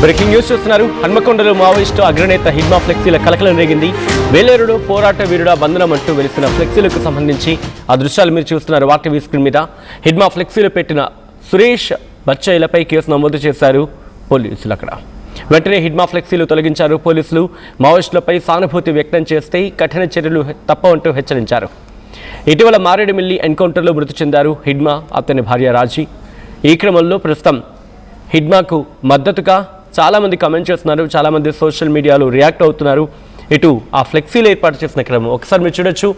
Breaking news చూస్తున్నారు. హన్మకొండలో Maoist అగ్రనేత హిడ్మా ఫ్లెక్సీల కలకలం రేగింది. వేలేరులో పోరాట వీరుడా బంధనం అంటూ వెలిసిన ఫ్లెక్సీలకు సంబంధించి ఆ దృశ్యాలు మీరు చూస్తున్నారు. వార్టీవీ స్క్రీన్ మీద హిడ్మా ఫ్లెక్సీలు పెట్టిన సురేష్ బచ్చయ్యలపై కేసు నమోదు చేశారు పోలీసులు. అక్కడ వెంటనే హిడ్మా ఫ్లెక్సీలు తొలగించారు పోలీసులు. మావోయిస్టులపై సానుభూతి వ్యక్తం చేస్తే కఠిన చర్యలు తప్పవంటూ హెచ్చరించారు. ఇటీవల మారేడుమిల్లి ఎన్కౌంటర్లో మృతి చెందారు హిడ్మా, అతని భార్య రాజీ. ఈ క్రమంలో ప్రస్తుతం హిడ్మాకు మద్దతుగా చాలామంది కమెంట్ చేస్తున్నారు, చాలామంది సోషల్ మీడియాలో రియాక్ట్ అవుతున్నారు. ఇటు ఆ ఫ్లెక్సీలు ఏర్పాటు చేసిన క్రమం ఒకసారి మీరు చూడొచ్చు.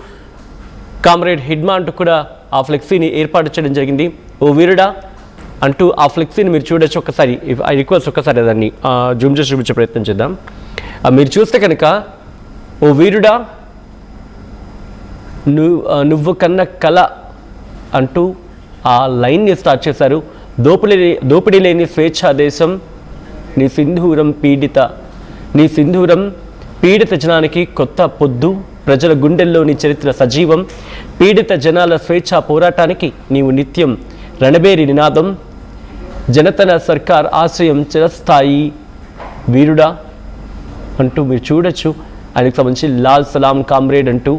కామ్రేడ్ హిడ్మా అంటూ కూడా ఆ ఫ్లెక్సీని ఏర్పాటు చేయడం జరిగింది. ఓ వీరుడా అంటూ ఆ ఫ్లెక్సీని మీరు చూడొచ్చు. ఒకసారి ఐ రిక్వెస్ట్ ఒకసారి దాన్ని జూమ్ చేసి చూపించే ప్రయత్నం చేద్దాం. మీరు చూస్తే కనుక ఓ వీరుడా నువ్వు కన్న కళ అంటూ ఆ లైన్ని స్టార్ట్ చేశారు. దోపిడీ లేని స్వేచ్ఛా దేశం, నీ సింధూరం పీడిత జనానికి కొత్త పొద్దు, ప్రజల గుండెల్లోని చరిత్ర సజీవం, పీడిత జనాల స్వేచ్ఛా పోరాటానికి నీవు నిత్యం రణబేరి నినాదం, జనతన సర్కార్ ఆశ్రయం చిరస్థాయి వీరుడా అంటూ మీరు చూడొచ్చు. ఆయనకు సంబంధించి లాల్ సలాం కామ్రేడ్ అంటూ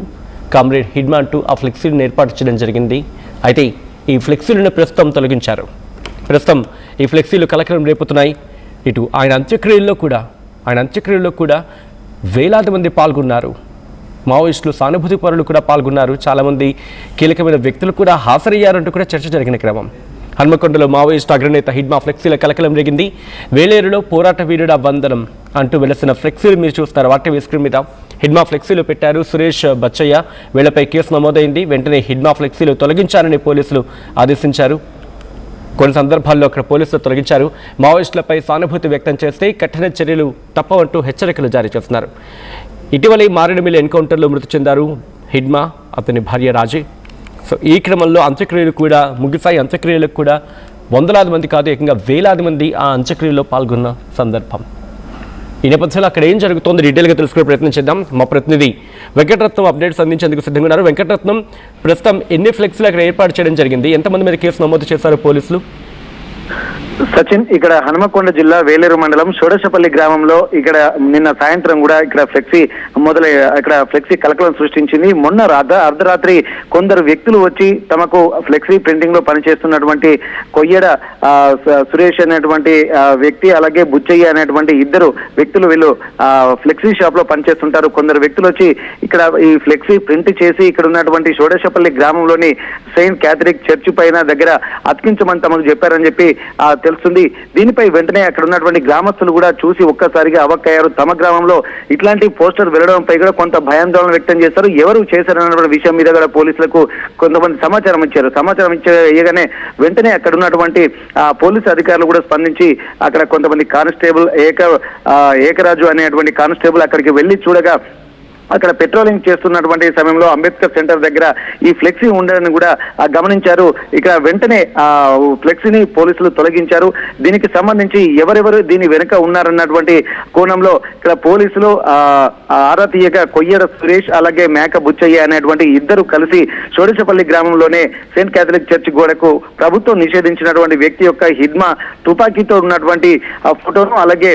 కామ్రేడ్ హిడ్మా అంటూ ఆ ఫ్లెక్సీలను ఏర్పాటు చేయడం జరిగింది. అయితే ఈ ఫ్లెక్సీలను ప్రస్తుతం తొలగించారు. ప్రస్తుతం ఈ ఫ్లెక్సీలు కలకలం రేపుతున్నాయి. ఇటు ఆయన అంత్యక్రియల్లో కూడా వేలాది మంది పాల్గొన్నారు. మావోయిస్టులు సానుభూతి పరులు కూడా పాల్గొన్నారు. చాలామంది కీలకమైన వ్యక్తులు కూడా హాజరయ్యారంటూ కూడా చర్చ జరిగిన క్రమం. హన్మకొండలో మావోయిస్టు అగ్రనేత హిడ్మా ఫ్లెక్సీల కలకలం రేగింది. వేలేరులో పోరాట వీరుడా వందనం అంటూ వెలసిన ఫ్లెక్సీలు మీరు చూస్తారు. వార్టీవీ స్క్రీన్ మీద హిడ్మా ఫ్లెక్సీలు పెట్టారు సురేష్ బచ్చయ్య. వీళ్లపై కేసు నమోదైంది. వెంటనే హిడ్మా ఫ్లెక్సీలు తొలగించాలని పోలీసులు ఆదేశించారు. కొన్ని సందర్భాల్లో అక్కడ పోలీసులు తొలగించారు. మావోయిస్టులపై సానుభూతి వ్యక్తం చేస్తే కఠిన చర్యలు తప్పవంటూ హెచ్చరికలు జారీ చేస్తున్నారు. ఇటీవల మారేడుమిల్లి ఎన్కౌంటర్లో మృతి చెందారు హిడ్మా, అతని భార్య రాజీ. సో ఈ క్రమంలో అంత్యక్రియలు కూడా ముగిసాయి. అంత్యక్రియలకు కూడా వందలాది మంది కాదు, ఏకంగా వేలాది మంది ఆ అంత్యక్రియలో పాల్గొన్న సందర్భం. ఈ నేపథ్యంలో అక్కడ ఏం జరుగుతోంది డీటెయిల్గా తెలుసుకునే ప్రయత్నం చేద్దాం. మా ప్రతినిధి వెంకటరత్నం అప్డేట్స్ అందించేందుకు సిద్ధంగా ఉన్నారు. వెంకటరత్నం, ప్రస్తుతం ఎన్ని ఫ్లెక్సీలు అక్కడ ఏర్పాటు చేయడం జరిగింది? ఎంతమంది మీద కేసు నమోదు చేశారు పోలీసులు? సచిన్, ఇక్కడ హనుమకొండ జిల్లా వేలేరు మండలం షోడశపల్లి గ్రామంలో ఇక్కడ నిన్న సాయంత్రం కూడా ఇక్కడ ఫ్లెక్సీ కలకలం సృష్టించింది. మొన్న అర్ధరాత్రి కొందరు వ్యక్తులు వచ్చి తమకు ఫ్లెక్సీ ప్రింటింగ్ లో పనిచేస్తున్నటువంటి కొయ్యడ సురేష్ అనేటువంటి వ్యక్తి, అలాగే బుచ్చయ్య అనేటువంటి ఇద్దరు వ్యక్తులు, వీళ్ళు ఫ్లెక్సీ షాప్ లో పనిచేస్తుంటారు. కొందరు వ్యక్తులు వచ్చి ఇక్కడ ఈ ఫ్లెక్సీ ప్రింట్ చేసి ఇక్కడ ఉన్నటువంటి షోడశపల్లి గ్రామంలోని సెయింట్ క్యాథలిక్ చర్చ్ పైన దగ్గర అతికించమని తమకు చెప్పారని చెప్పి తెలుస్తుంది. దీనిపై వెంటనే అక్కడ ఉన్నటువంటి గ్రామస్తులు కూడా చూసి ఒక్కసారిగా అవాక్కయ్యారు. తమ గ్రామంలో ఇట్లాంటి పోస్టర్ వెళ్లడంపై కూడా కొంత భయాందోళన వ్యక్తం చేశారు. ఎవరు చేశారన్నటువంటి విషయం మీద కూడా పోలీసులకు కొంతమంది సమాచారం ఇచ్చారు. సమాచారం ఇవ్వగానే వెంటనే అక్కడ ఉన్నటువంటి పోలీసు అధికారులు కూడా స్పందించి అక్కడ కొంతమంది కానిస్టేబుల్ ఏకరాజు అనేటువంటి కానిస్టేబుల్ అక్కడికి వెళ్లి చూడగా అక్కడ పెట్రోలింగ్ చేస్తున్నటువంటి సమయంలో అంబేద్కర్ సెంటర్ దగ్గర ఈ ఫ్లెక్సీ ఉండడాన్ని కూడా గమనించారు. ఇక్కడ వెంటనే ఫ్లెక్సీని పోలీసులు తొలగించారు. దీనికి సంబంధించి ఎవరెవరు దీని వెనుక ఉన్నారన్నటువంటి కోణంలో ఇక్కడ పోలీసులు ఆరా తీయగా కొయ్యడ సురేష్ అలాగే మేక బుచ్చయ్య అనేటువంటి ఇద్దరు కలిసి షోడశపల్లి గ్రామంలోనే సెయింట్ క్యాథలిక్ చర్చ్ గోడకు ప్రభుత్వం నిషేధించినటువంటి వ్యక్తి యొక్క హిడ్మా తుపాకీతో ఉన్నటువంటి ఫోటోను అలాగే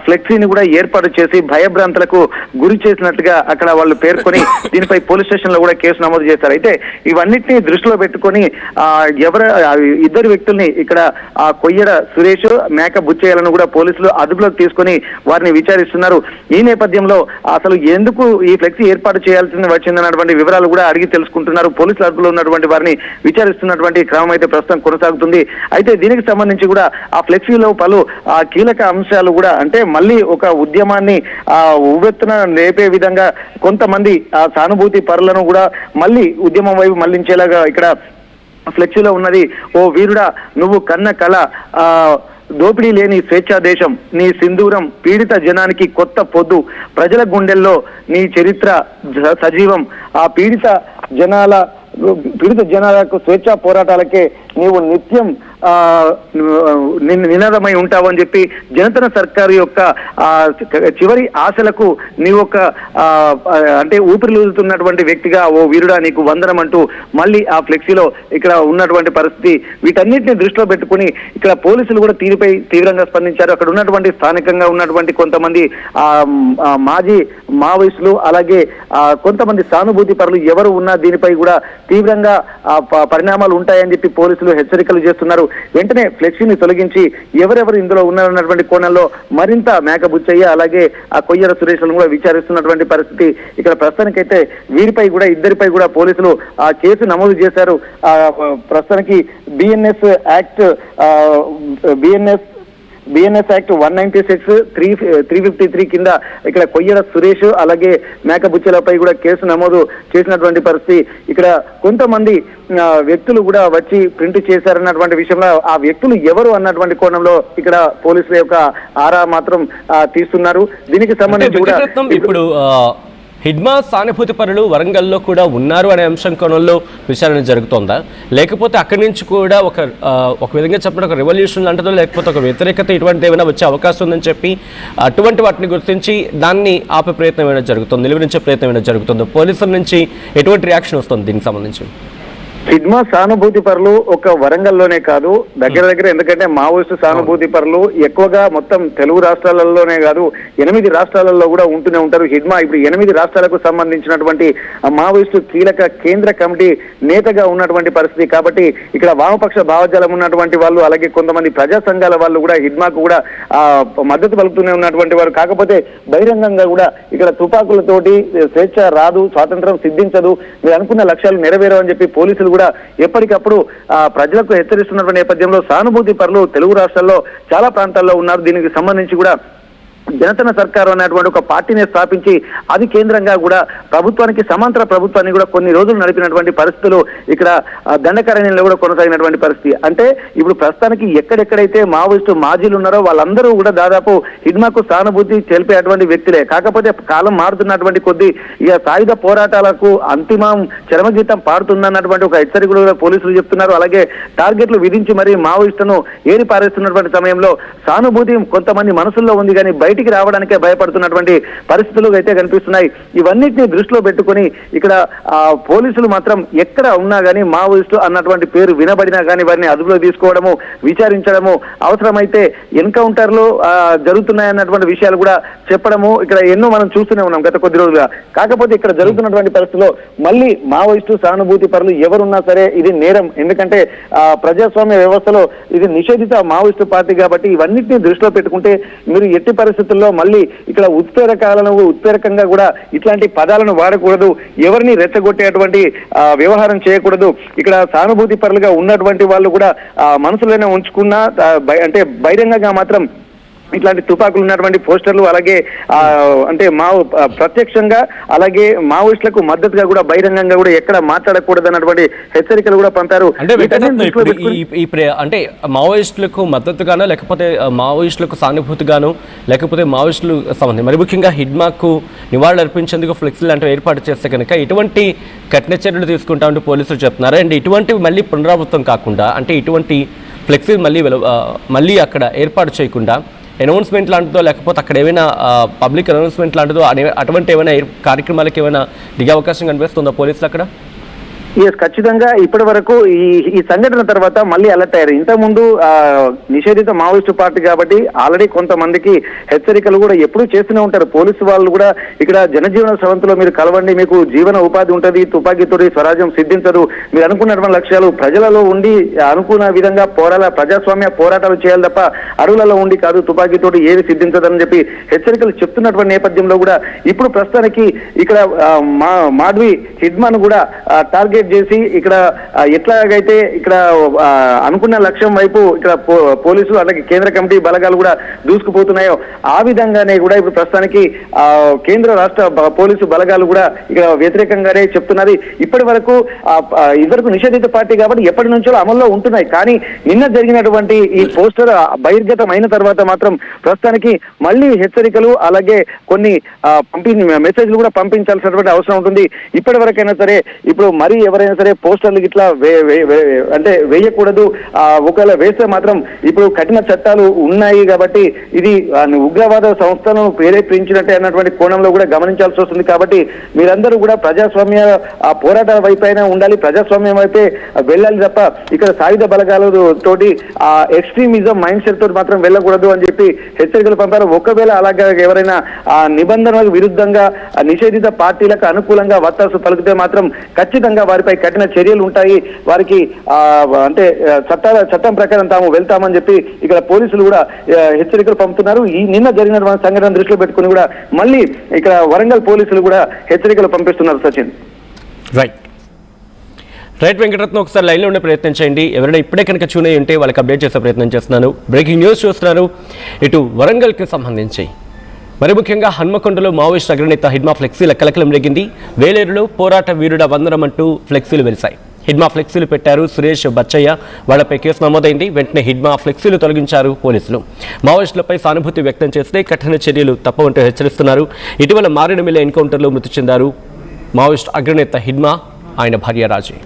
ఫ్లెక్సీని కూడా ఏర్పాటు చేసి భయభ్రాంతులకు గురి చేసినట్టుగా అక్కడ వాళ్ళు పేర్కొని దీనిపై పోలీస్ స్టేషన్ లో కూడా కేసు నమోదు చేశారు. అయితే ఇవన్నిటిని దృష్టిలో పెట్టుకొని ఇద్దరు వ్యక్తుల్ని ఇక్కడ కొయ్యడ సురేష్ మేక బుచ్చయ్యలను కూడా పోలీసులు అదుపులోకి తీసుకొని వారిని విచారిస్తున్నారు. ఈ నేపథ్యంలో అసలు ఎందుకు ఈ ఫ్లెక్సీ ఏర్పాటు చేయాల్సి వచ్చిందన్నటువంటి వివరాలు కూడా అడిగి తెలుసుకుంటున్నారు. పోలీసుల అదుపులో ఉన్నటువంటి వారిని విచారిస్తున్నటువంటి క్రమం అయితే ప్రస్తుతం కొనసాగుతుంది. అయితే దీనికి సంబంధించి కూడా ఆ ఫ్లెక్సీలో పలు కీలక అంశాలు కూడా, అంటే మళ్ళీ ఒక ఉద్యమాన్ని ఉవ్వెత్తున లేపే విధంగా కొంతమంది సానుభూతి పరులను కూడా మళ్ళీ ఉద్యమం వైపు మళ్లించేలాగా ఇక్కడ ఫ్లెక్సీలో ఉన్నది. ఓ వీరుడా నువ్వు కన్న కళ, దోపిడీ లేని స్వేచ్ఛా దేశం, నీ సింధూరం పీడిత జనానికి కొత్త పొద్దు, ప్రజల గుండెల్లో నీ చరిత్ర సజీవం, ఆ పీడిత జనాలకు స్వేచ్ఛా పోరాటాలకే నీవు నిత్యం నినాదమై ఉంటావు అని చెప్పి జనతన సర్కారు యొక్క చివరి ఆశలకు నీవు ఒక అంటే ఊపిరిలుతున్నటువంటి వ్యక్తిగా ఓ వీరుడా నీకు వందనం అంటూ మళ్ళీ ఆ ఫ్లెక్సీలో ఇక్కడ ఉన్నటువంటి పరిస్థితి. వీటన్నిటిని దృష్టిలో పెట్టుకుని ఇక్కడ పోలీసులు కూడా తీరుపై తీవ్రంగా స్పందించారు. అక్కడ ఉన్నటువంటి స్థానికంగా ఉన్నటువంటి కొంతమంది మాజీ మావోయిస్టులు అలాగే కొంతమంది సానుభూతి పరులు ఎవరు ఉన్నా దీనిపై కూడా తీవ్రంగా పరిణామాలు ఉంటాయని చెప్పి పోలీసులు హెచ్చరికలు చేస్తున్నారు. వెంటనే ఫ్లెక్సీని తొలగించి ఎవరెవరు ఇందులో ఉన్నారన్నటువంటి కోణంలో మరింత మేకబుచ్చయ్య అలాగే ఆ కొయ్యర సురేష్లను కూడా విచారిస్తున్నటువంటి పరిస్థితి. ఇక్కడ ప్రస్తుతానికైతే వీరిపై కూడా ఇద్దరిపై కూడా పోలీసులు ఆ కేసు నమోదు చేశారు. ప్రస్తుతానికి బిఎన్ఎస్ యాక్ట్ 196 353 కింద ఇక్కడ కొయ్యర సురేష్ అలాగే మేకబుచ్చలపై కూడా కేసు నమోదు చేసినటువంటి పరిస్థితి. ఇక్కడ కొంతమంది వ్యక్తులు కూడా వచ్చి ప్రింట్ చేశారన్నటువంటి విషయంలో ఆ వ్యక్తులు ఎవరు అన్నటువంటి కోణంలో ఇక్కడ పోలీసుల యొక్క ఆరా మాత్రం తీస్తున్నారు. దీనికి సంబంధించి కూడా ఇప్పుడు హిడ్మా సానుభూతి పరులు వరంగల్లో కూడా ఉన్నారు అనే అంశం కోణంలో విచారణ జరుగుతోందా, లేకపోతే అక్కడి నుంచి కూడా ఒక విధంగా చెప్పడం ఒక రెవల్యూషన్ లాంటిదో లేకపోతే ఒక వ్యతిరేకత ఇటువంటి ఏమైనా వచ్చే అవకాశం ఉందని చెప్పి అటువంటి వాటిని గుర్తించి దాన్ని ఆపే ప్రయత్నం ఏమైనా జరుగుతుంది, నిలువరించే ప్రయత్నం ఏమైనా జరుగుతుందో, పోలీసుల నుంచి ఎటువంటి రియాక్షన్ వస్తుంది దీనికి సంబంధించి? హిడ్మా సానుభూతి పరులు ఒక వరంగల్లోనే కాదు దగ్గర ఎందుకంటే మావోయిస్టు సానుభూతి పరులు ఎక్కువగా మొత్తం తెలుగు రాష్ట్రాలలోనే కాదు 8 రాష్ట్రాలలో కూడా ఉంటూనే ఉంటారు. హిడ్మా ఇప్పుడు 8 రాష్ట్రాలకు సంబంధించినటువంటి మావోయిస్టు కీలక కేంద్ర కమిటీ నేతగా ఉన్నటువంటి పరిస్థితి. కాబట్టి ఇక్కడ వామపక్ష భావజాలం ఉన్నటువంటి వాళ్ళు అలాగే కొంతమంది ప్రజా సంఘాల వాళ్ళు కూడా హిడ్మాకు కూడా మద్దతు పలుకుతూనే ఉన్నటువంటి వారు. కాకపోతే బహిరంగంగా కూడా ఇక్కడ తుపాకులతోటి స్వేచ్ఛ రాదు, స్వాతంత్రం సిద్ధించదు, మీరు అనుకున్న లక్ష్యాలు నెరవేరవు అని చెప్పి పోలీసులు కూడా ఎప్పటికప్పుడు ప్రజలకు హెచ్చరిస్తున్నటువంటి నేపథ్యంలో సానుభూతి పరులు తెలుగు రాష్ట్రాల్లో చాలా ప్రాంతాల్లో ఉన్నారు. దీనికి సంబంధించి కూడా జనతన సర్కారు అనేటువంటి ఒక పార్టీని స్థాపించి అది కేంద్రంగా కూడా ప్రభుత్వానికి సమాంతర ప్రభుత్వాన్ని కూడా కొన్ని రోజులు నడిపినటువంటి పరిస్థితులు ఇక్కడ దండకారణ్యంలో కూడా కొనసాగినటువంటి పరిస్థితి. అంటే ఇప్పుడు ప్రస్తుతానికి ఎక్కడెక్కడైతే మావోయిస్టు మాజీలు ఉన్నారో వాళ్ళందరూ కూడా దాదాపు హిడ్మాకు సానుభూతి తెలిపేటువంటి వ్యక్తులే. కాకపోతే కాలం మారుతున్నటువంటి కొద్దీ ఇక సాయుధ పోరాటాలకు అంతిమం చరమగీతం పాడుతుందన్నటువంటి ఒక హెచ్చరికలు కూడా పోలీసులు చెప్తున్నారు. అలాగే టార్గెట్లు విధించి మరి మావోయిస్టును ఏరి పారేస్తున్నటువంటి సమయంలో సానుభూతి కొంతమంది మనసుల్లో ఉంది కానీ బయటికి రావడానికే భయపడుతున్నటువంటి పరిస్థితులు అయితే కనిపిస్తున్నాయి. ఇవన్నిటిని దృష్టిలో పెట్టుకుని ఇక్కడ పోలీసులు మాత్రం ఎక్కడ ఉన్నా కానీ మావోయిస్టు అన్నటువంటి పేరు వినబడినా కానీ వారిని అదుపులో తీసుకోవడము, విచారించడము, అవసరమైతే ఎన్కౌంటర్లు జరుగుతున్నాయన్నటువంటి విషయాలు కూడా చెప్పడము ఇక్కడ ఎన్నో మనం చూస్తూనే ఉన్నాం గత కొద్ది రోజులుగా. కాకపోతే ఇక్కడ జరుగుతున్నటువంటి పరిస్థితుల్లో మళ్ళీ మావోయిస్టు సానుభూతి పరులు ఎవరున్నా సరే ఇది నేరం. ఎందుకంటే ప్రజాస్వామ్య వ్యవస్థలో ఇది నిషేధిత మావోయిస్టు పార్టీ కాబట్టి ఇవన్నిటిని దృష్టిలో పెట్టుకుంటే మీరు ఎట్టి పరిస్థితుల్లో మళ్ళీ ఇక్కడ ఉత్ప్రేరకంగా కూడా ఇట్లాంటి పదాలను వాడకూడదు, ఎవరిని రెచ్చగొట్టేటువంటి వ్యవహారం చేయకూడదు. ఇక్కడ సానుభూతి పరులుగా ఉన్నటువంటి వాళ్ళు కూడా మనసులోనే ఉంచుకున్న అంటే బహిరంగంగా మాత్రం ఇట్లాంటి తుపాకులు ఉన్నటువంటి పోస్టర్లు అలాగే అంటే ప్రత్యక్షంగా అలాగే మావోయిస్టులకు మద్దతుగా కూడా బహిరంగంగా కూడా ఎక్కడ మాట్లాడకూడదు అన్నటువంటి హెచ్చరికలు కూడా పంపారు. అంటే మావోయిస్టులకు మద్దతుగానో లేకపోతే మావోయిస్టులకు సానుభూతిగానో లేకపోతే మావోయిస్టులు సంబంధించి మరి ముఖ్యంగా హిడ్మాకు నివాళులు అర్పించేందుకు ఫ్లెక్సీలు అంటే ఏర్పాటు చేస్తే కనుక ఇటువంటి కఠిన చర్యలు తీసుకుంటామంటూ పోలీసులు చెప్తున్నారు. అండ్ ఇటువంటివి మళ్ళీ పునరావృతం కాకుండా అంటే ఇటువంటి ఫ్లెక్సీలు మళ్ళీ అక్కడ ఏర్పాటు చేయకుండా అనౌన్స్మెంట్ లాంటిదో లేకపోతే అక్కడ ఏమైనా పబ్లిక్ అనౌన్స్మెంట్ లాంటిదో అటువంటి ఏమైనా కార్యక్రమాలకు ఏమైనా దిగే అవకాశం కనిపిస్తుందా పోలీసులు అక్కడ? ఖచ్చితంగా ఇప్పటి వరకు ఈ సంఘటన తర్వాత మళ్ళీ అలర్ట్ అయ్యారు. ఇంతకుముందు నిషేధిత మావోయిస్టు పార్టీ కాబట్టి ఆల్రెడీ కొంతమందికి హెచ్చరికలు కూడా ఎప్పుడూ చేస్తూనే ఉంటారు. పోలీసు వాళ్ళు కూడా ఇక్కడ జనజీవన స్రవంతిలో మీరు కలవండి, మీకు జీవన ఉపాధి ఉంటుంది, తుపాకీతోటి స్వరాజ్యం సిద్ధించదు, మీరు అనుకున్నటువంటి లక్ష్యాలు ప్రజలలో ఉండి అనుకున్న విధంగా ప్రజాస్వామ్య పోరాటాలు చేయాలి తప్ప అడవులలో ఉండి కాదు, తుపాకీతోటి ఏది సిద్ధించదని చెప్పి హెచ్చరికలు చెప్తున్నటువంటి నేపథ్యంలో కూడా ఇప్పుడు ప్రస్తుతానికి ఇక్కడ మాడ్వి హిడ్మాను కూడా టార్గెట్ చేసి ఇక్కడ ఎట్లాగైతే ఇక్కడ అనుకున్న లక్ష్యం వైపు ఇక్కడ పోలీసులు అలాగే కేంద్ర కమిటీ బలగాలు కూడా దూసుకుపోతున్నాయో ఆ విధంగానే కూడా ఇప్పుడు ప్రస్తుతానికి కేంద్ర రాష్ట్ర పోలీసు బలగాలు కూడా ఇక్కడ వ్యతిరేకంగానే చెప్తున్నది. ఇప్పటి వరకు నిషేధిత పార్టీ కాబట్టి ఎప్పటి నుంచో అమల్లో ఉంటున్నాయి. కానీ నిన్న జరిగినటువంటి ఈ పోస్టర్ బహిర్గతం అయిన తర్వాత మాత్రం ప్రస్తుతానికి మళ్ళీ హెచ్చరికలు అలాగే కొన్ని మెసేజ్లు కూడా పంపించాల్సినటువంటి అవసరం ఉంటుంది. ఇప్పటి వరకైనా సరే ఇప్పుడు మరి ఎవరైనా సరే పోస్టర్లు ఇట్లా అంటే వేయకూడదు. ఒకవేళ వేస్తే మాత్రం ఇప్పుడు కఠిన చట్టాలు ఉన్నాయి కాబట్టి ఇది ఉగ్రవాద సంస్థలను ప్రేరేపించినట్టే అన్నటువంటి కోణంలో కూడా గమనించాల్సి వస్తుంది. కాబట్టి మీరందరూ కూడా ప్రజాస్వామ్య పోరాటాల వైపైనా ఉండాలి, ప్రజాస్వామ్యం వైపే వెళ్ళాలి తప్ప ఇక్కడ సాయుధ బలగాల తోటి ఎక్స్ట్రీమిజం మైండ్ సెట్ తోటి మాత్రం వెళ్ళకూడదు అని చెప్పి హెచ్చరికలు పంపారు. ఒకవేళ అలాగే ఎవరైనా నిబంధనలకు విరుద్ధంగా నిషేధిత పార్టీలకు అనుకూలంగా వత్తాసు పలికితే మాత్రం ఖచ్చితంగా వారిపై కఠిన చర్యలు ఉంటాయి, వారికి అంటే చట్టం ప్రకారం తాము వెళ్తామని చెప్పి ఇక్కడ పోలీసులు కూడా హెచ్చరికలు పంపుతున్నారు. ఈ నిన్న జరిగిన సంఘటన దృష్టిలో పెట్టుకుని కూడా మళ్ళీ ఇక్కడ వరంగల్ పోలీసులు కూడా హెచ్చరికలు పంపిస్తున్నారు. సచిన్ రైట్ వెంకటరత్నం, ఒకసారి లైన్లో ఉండే ప్రయత్నం చేయండి. ఎవరైనా ఇప్పుడే కనుక చూనే ఉంటే వాళ్ళకి అప్డేట్ చేసే ప్రయత్నం చేస్తున్నాను. బ్రేకింగ్ న్యూస్ చూస్తున్నారు. ఇటు వరంగల్కి సంబంధించి మరి ముఖ్యంగా హన్మకొండలో మావోయిస్ట్ అగ్రనేత హిడ్మా ఫ్లెక్సీల కలకలం రేగింది. వేలేరులో పోరాట వీరుడ వందనం అంటూ ఫ్లెక్సీలు వెలిశాయి. హిడ్మా ఫ్లెక్సీలు పెట్టారు సురేష్ బచ్చయ్య, వాళ్లపై కేసు నమోదైంది. వెంటనే హిడ్మా ఫ్లెక్సీలు తొలగించారు పోలీసులు. మావోయిస్టులపై సానుభూతి వ్యక్తం చేస్తే కఠిన చర్యలు తప్పవంటూ హెచ్చరిస్తున్నారు. ఇటీవల మారేడుమిల్ల ఎన్కౌంటర్లో మృతి చెందారు మావోయిస్ట్ అగ్రనేత హిడ్మా, ఆయన భార్య రాజీ.